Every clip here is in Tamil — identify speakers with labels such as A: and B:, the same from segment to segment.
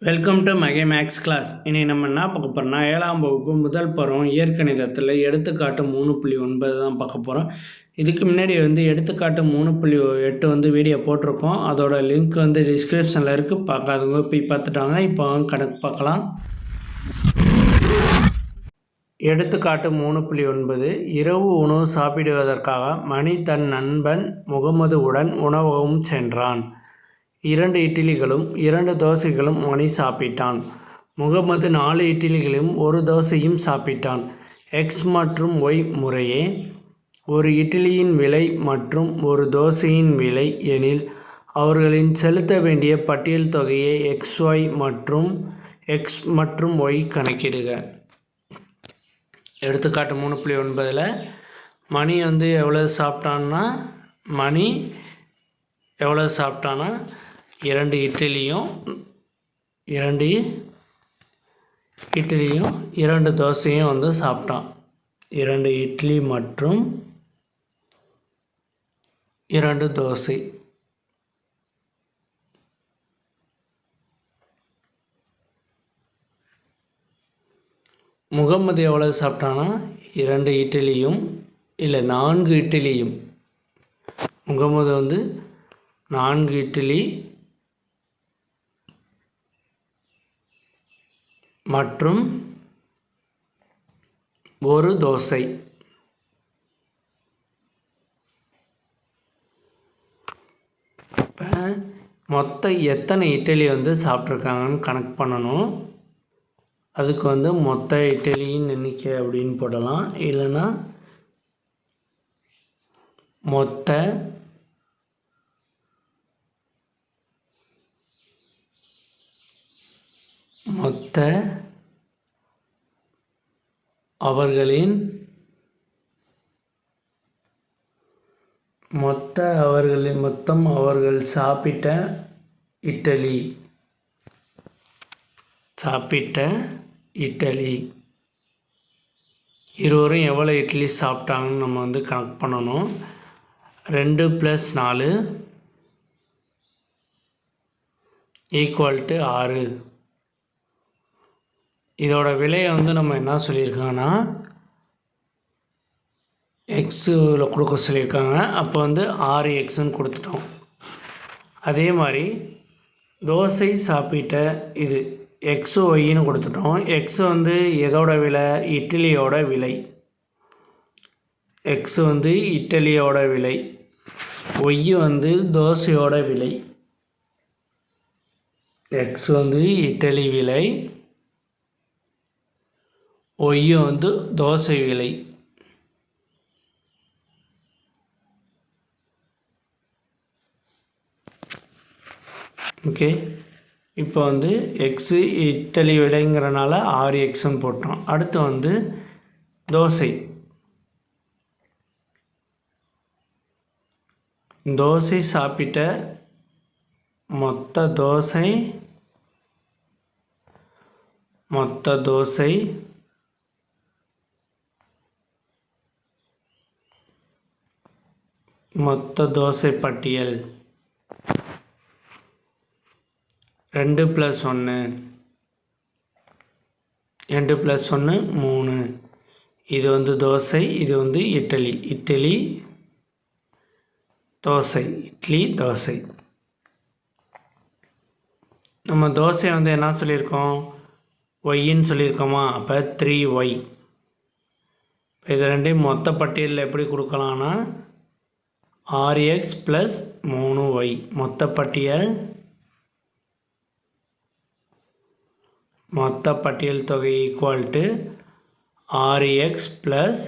A: வெல்கம் டு மகே மேக்ஸ் கிளாஸ். இனி நம்ம என்ன பார்க்க போகிறோம்னா 7ஆம் வகுப்பு முதல் பருவம் இயற்கணிதத்தில் எடுத்துக்காட்டு 3.9 தான் பார்க்க போகிறோம். இதுக்கு முன்னாடி எடுத்துக்காட்டு 3.8 வீடியோ போட்டிருக்கோம். அதோட லிங்க் டிஸ்கிரிப்ஷனில் இருக்குது, பார்க்காதவங்க போய் பார்த்துட்டாங்க. இப்போ கணக்கு பார்க்கலாம். எடுத்துக்காட்டு 3.9 இரவு உணவு சாப்பிடுவதற்காக மணி தன் நண்பன் முகமது உடன் உணவகம் சென்றான். 2 இட்லிகளும் 2 தோசைகளும் மணி சாப்பிட்டான். முகமது 4 இட்லிகளையும் 1 தோசையும் சாப்பிட்டான். எக்ஸ் மற்றும் ஒய் முறையே ஒரு இட்லியின் விலை மற்றும் ஒரு தோசையின் விலை எனில் அவர்களின் செலுத்த வேண்டிய பட்டியல் தொகையை எக்ஸ் மற்றும் ஒய் கணக்கிடுக. எடுத்துக்காட்டு 3.9 மணி எவ்வளோ சாப்பிட்டான்னா 2 இட்லியும் 2 தோசையும் சாப்பிட்டான். 2 இட்லி மற்றும் 2 தோசை. முகமது எவ்வளோ சாப்பிட்டானா 2 இட்லியும் 4 இட்லியும். முகமது 4 இட்லி மற்றும் 1 தோசை. இப்போ மொத்தம் எத்தனை இட்லி சாப்பிட்ருக்காங்கன்னு கணக்கு பண்ணணும். அதுக்கு மொத்த இட்லியின் எண்ணிக்கை அப்படின்னு போடலாம். இல்லைன்னா மொத்த அவர்கள் சாப்பிட்ட இட்லி இருவரும் எவ்வளோ இட்லி சாப்பிட்டாங்கன்னு நம்ம கணக்கு பண்ணணும். 2 + 4 = 6. இதோட விலையை நம்ம என்ன சொல்லியிருக்காங்கன்னா எக்ஸில் கொடுக்க சொல்லியிருக்காங்க. அப்போ 6x கொடுத்துட்டோம். அதே மாதிரி தோசை சாப்பிட்ட இது எக்ஸ் ஒய்ன்னு கொடுத்துட்டோம். எக்ஸ் எதோட விலை? இட்லியோட விலை. எக்ஸ் இட்லியோட விலை. ஒய் தோசையோட விலை. எக்ஸ் இட்லி விலை, ஒய் தோசை விலை. ஓகே, இப்போ எக்ஸு இட்லி விலைங்கிறனால 6xன்னு போட்டோம். அடுத்து தோசை சாப்பிட்ட மொத்த தோசை பட்டியல் 2 + 1 3. இது தோசை, இது இட்லி தோசை. நம்ம தோசை என்ன சொல்லியிருக்கோம்? ஒய்ன்னு சொல்லியிருக்கோமா? அப்போ 3y. இது ரெண்டையும் மொத்த பட்டியலில் எப்படி கொடுக்கலான்னா 6x + 3y. மொத்த பட்டியல் தொகை = 6x +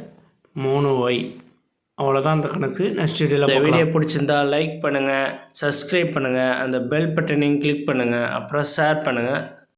A: 3y. அவ்வளோதான் அந்த கணக்கு. நெக்ஸ்ட் வீடியோவில் இந்த வீடியோ பிடிச்சிருந்தால் லைக் பண்ணுங்கள், சப்ஸ்கிரைப் பண்ணுங்கள், அந்த பெல் பட்டனையும் கிளிக் பண்ணுங்கள், அப்புறம் ஷேர் பண்ணுங்கள்.